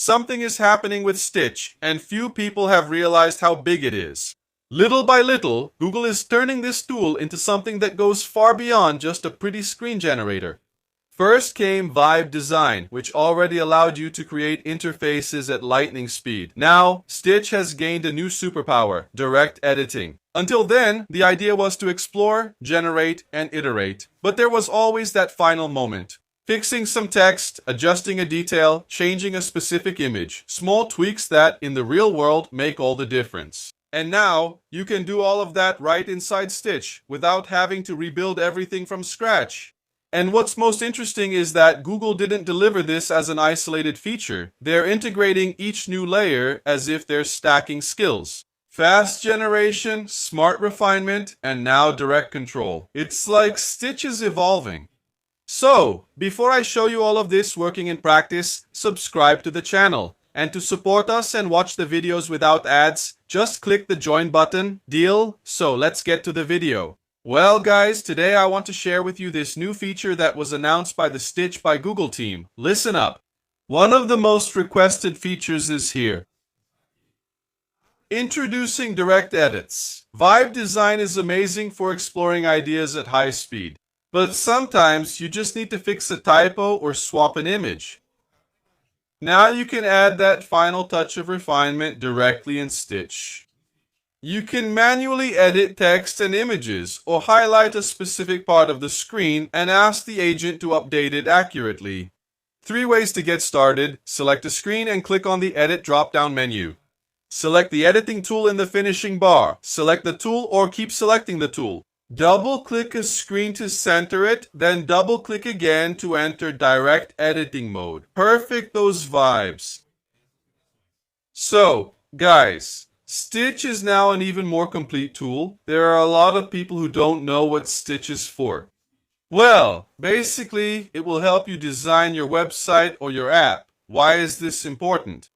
Something is happening with Stitch, and few people have realized how big it is. Little by little, Google is turning this tool into something that goes far beyond just a pretty screen generator. First came Vibe Design, which already allowed you to create interfaces at lightning speed. Now, Stitch has gained a new superpower, direct editing. Until then, the idea was to explore, generate, and iterate. But there was always that final moment. Fixing some text, adjusting a detail, changing a specific image. Small tweaks that, in the real world, make all the difference. And now, you can do all of that right inside Stitch, without having to rebuild everything from scratch. And what's most interesting is that Google didn't deliver this as an isolated feature. They're integrating each new layer as if they're stacking skills. Fast generation, smart refinement, and now direct control. It's like Stitch is evolving. So, before I show you all of this working in practice, subscribe to the channel. And to support us and watch the videos without ads, just click the join button. Deal? So let's get to the video. Well guys, today I want to share with you this new feature that was announced by the Stitch by Google team. Listen up. One of the most requested features is here. Introducing direct edits. Vibe Design is amazing for exploring ideas at high speed. But sometimes you just need to fix a typo or swap an image. Now you can add that final touch of refinement directly in Stitch. You can manually edit text and images or highlight a specific part of the screen and ask the agent to update it accurately. 3 ways to get started. Select a screen and click on the Edit drop-down menu. Select the editing tool in the finishing bar. Select the tool or keep selecting the tool. Double-click a screen to center it, then double-click again to enter direct editing mode. Perfect those vibes. So, guys, Stitch is now an even more complete tool. There are a lot of people who don't know what Stitch is for. Well, basically, it will help you design your website or your app. Why is this important?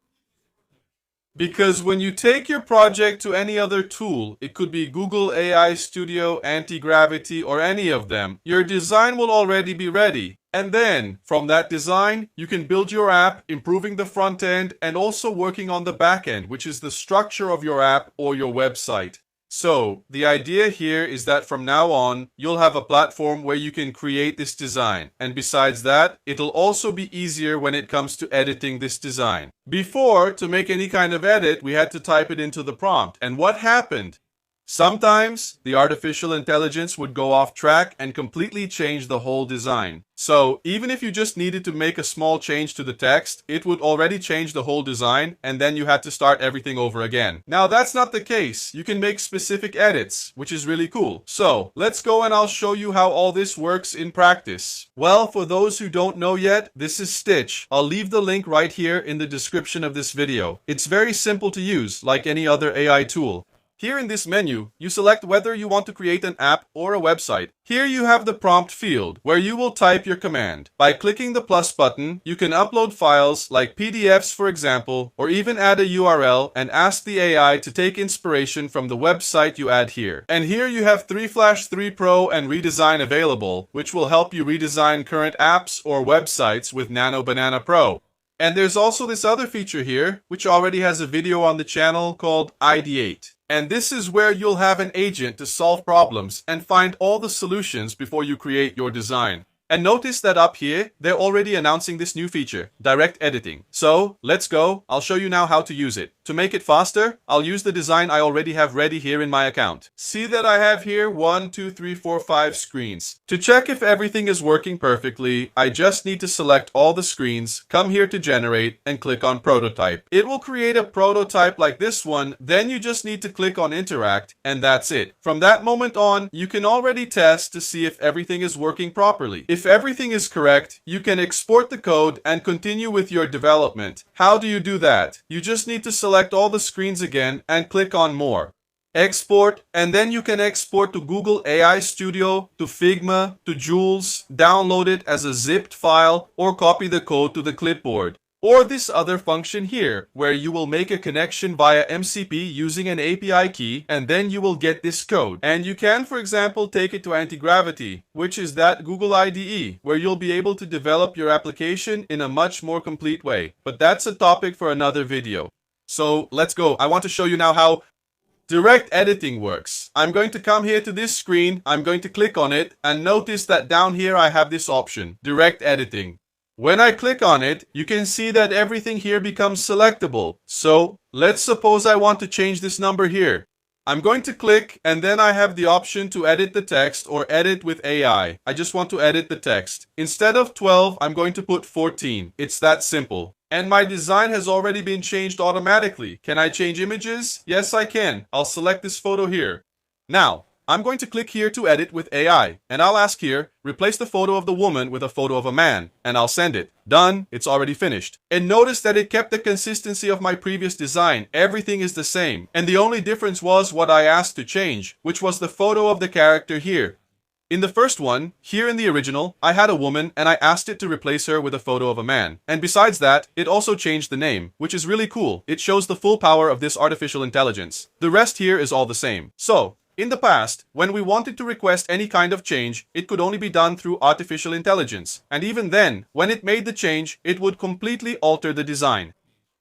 Because when you take your project to any other tool, it could be Google AI Studio, Anti-Gravity, or any of them, your design will already be ready. And then, from that design, you can build your app, improving the front end, and also working on the back end, which is the structure of your app or your website. So, the idea here is that from now on, you'll have a platform where you can create this design. And besides that, it'll also be easier when it comes to editing this design. Before, to make any kind of edit, we had to type it into the prompt. And what happened? Sometimes, the artificial intelligence would go off track and completely change the whole design. So, even if you just needed to make a small change to the text, it would already change the whole design, and then you had to start everything over again. Now, that's not the case. You can make specific edits, which is really cool. So, let's go and I'll show you how all this works in practice. Well, for those who don't know yet, this is Stitch. I'll leave the link right here in the description of this video. It's very simple to use, like any other AI tool. Here in this menu, you select whether you want to create an app or a website. Here you have the prompt field, where you will type your command. By clicking the plus button, you can upload files like PDFs, for example, or even add a URL and ask the AI to take inspiration from the website you add here. And here you have 3 Flash 3 Pro and Redesign available, which will help you redesign current apps or websites with Nano Banana Pro. And there's also this other feature here, which already has a video on the channel called Ideate. And this is where you'll have an agent to solve problems and find all the solutions before you create your design. And notice that up here, they're already announcing this new feature, direct editing. So, let's go. I'll show you now how to use it. To make it faster, I'll use the design I already have ready here in my account. See that I have here 1, 2, 3, 4, 5 screens. To check if everything is working perfectly, I just need to select all the screens, come here to generate, and click on prototype. It will create a prototype like this one, then you just need to click on interact, and that's it. From that moment on, you can already test to see if everything is working properly. If everything is correct, you can export the code and continue with your development. How do you do that? You just need to select all the screens again and click on More. Export, and then you can export to Google AI Studio, to Figma, to Jules, download it as a zipped file, or copy the code to the clipboard. Or this other function here, where you will make a connection via MCP using an API key, and then you will get this code. And you can, for example, take it to anti-gravity, which is that Google IDE, where you'll be able to develop your application in a much more complete way. But that's a topic for another video. So let's go. I want to show you now how direct editing works. I'm going to come here to this screen, I'm going to click on it, and notice that down here I have this option, direct editing. When I click on it, you can see that everything here becomes selectable. So let's suppose I want to change this number here. I'm going to click, and then I have the option to edit the text or edit with AI. I just want to edit the text. Instead of 12, I'm going to put 14. It's that simple. And my design has already been changed automatically. Can I change images? Yes, I can. I'll select this photo here. Now, I'm going to click here to edit with AI, and I'll ask here, replace the photo of the woman with a photo of a man, and I'll send it. Done, it's already finished. And notice that it kept the consistency of my previous design. Everything is the same, and the only difference was what I asked to change, which was the photo of the character here. In the first one, here in the original, I had a woman and I asked it to replace her with a photo of a man. And besides that, it also changed the name, which is really cool. It shows the full power of this artificial intelligence. The rest here is all the same. So, in the past, when we wanted to request any kind of change, it could only be done through artificial intelligence. And even then, when it made the change, it would completely alter the design.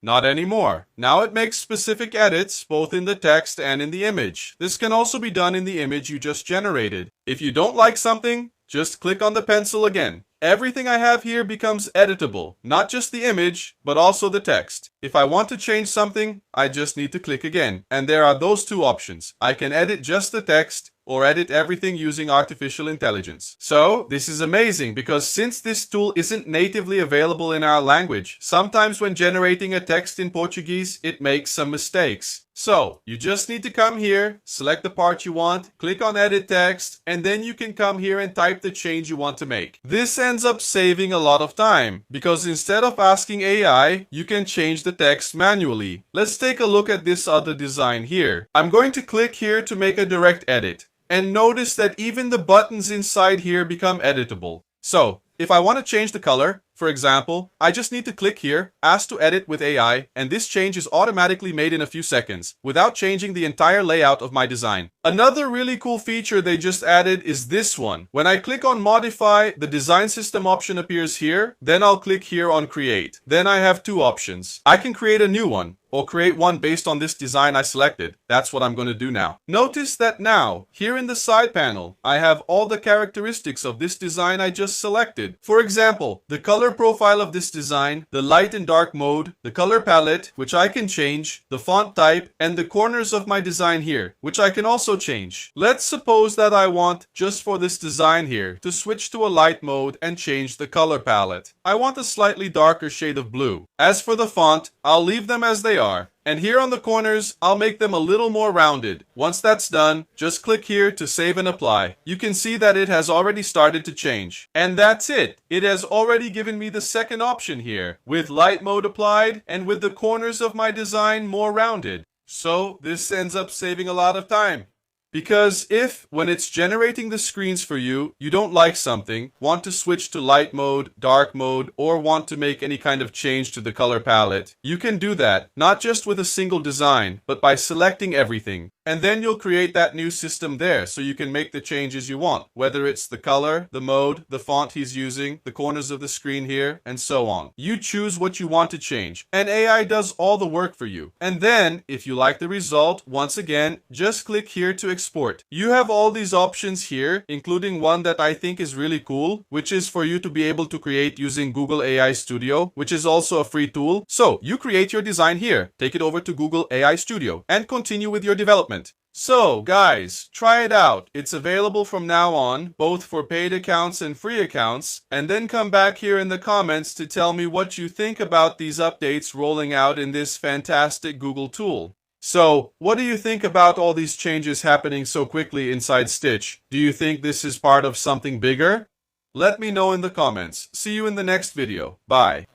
Not anymore. Now it makes specific edits both in the text and in the image. This can also be done in the image you just generated. If you don't like something, just click on the pencil again. Everything I have here becomes editable, not just the image, but also the text. If I want to change something, I just need to click again. And there are those two options. I can edit just the text or edit everything using artificial intelligence. So this is amazing because since this tool isn't natively available in our language, sometimes when generating a text in Portuguese, it makes some mistakes. So you just need to come here, select the part you want, click on edit text, and then you can come here and type the change you want to make. This ends up saving a lot of time because instead of asking AI, you can change the text manually. Let's take a look at this other design here. I'm going to click here to make a direct edit. And notice that even the buttons inside here become editable. So, if I want to change the color, for example, I just need to click here, ask to edit with AI, and this change is automatically made in a few seconds, without changing the entire layout of my design. Another really cool feature they just added is this one. When I click on Modify, the Design System option appears here, then I'll click here on Create. Then I have two options. I can create a new one, or create one based on this design I selected. That's what I'm going to do now. Notice that now, here in the side panel, I have all the characteristics of this design I just selected. For example, the color profile of this design, the light and dark mode, the color palette, which I can change, the font type, and the corners of my design here, which I can also change. Let's suppose that I want, just for this design here, to switch to a light mode and change the color palette. I want a slightly darker shade of blue. As for the font, I'll leave them as they are. And here on the corners, I'll make them a little more rounded. Once that's done, just click here to save and apply. You can see that it has already started to change. And that's it. It has already given me the second option here, with light mode applied and with the corners of my design more rounded. So this ends up saving a lot of time. Because if, when it's generating the screens for you, you don't like something, want to switch to light mode, dark mode, or want to make any kind of change to the color palette, you can do that, not just with a single design, but by selecting everything. And then you'll create that new system there so you can make the changes you want, whether it's the color, the mode, the font he's using, the corners of the screen here, and so on. You choose what you want to change, and AI does all the work for you. And then, if you like the result, once again, just click here to export. You have all these options here, including one that I think is really cool, which is for you to be able to create using Google AI Studio, which is also a free tool. So, you create your design here, take it over to Google AI Studio, and continue with your development. So, guys, try it out. It's available from now on, both for paid accounts and free accounts, and then come back here in the comments to tell me what you think about these updates rolling out in this fantastic Google tool. So, what do you think about all these changes happening so quickly inside Stitch? Do you think this is part of something bigger? Let me know in the comments. See you in the next video. Bye.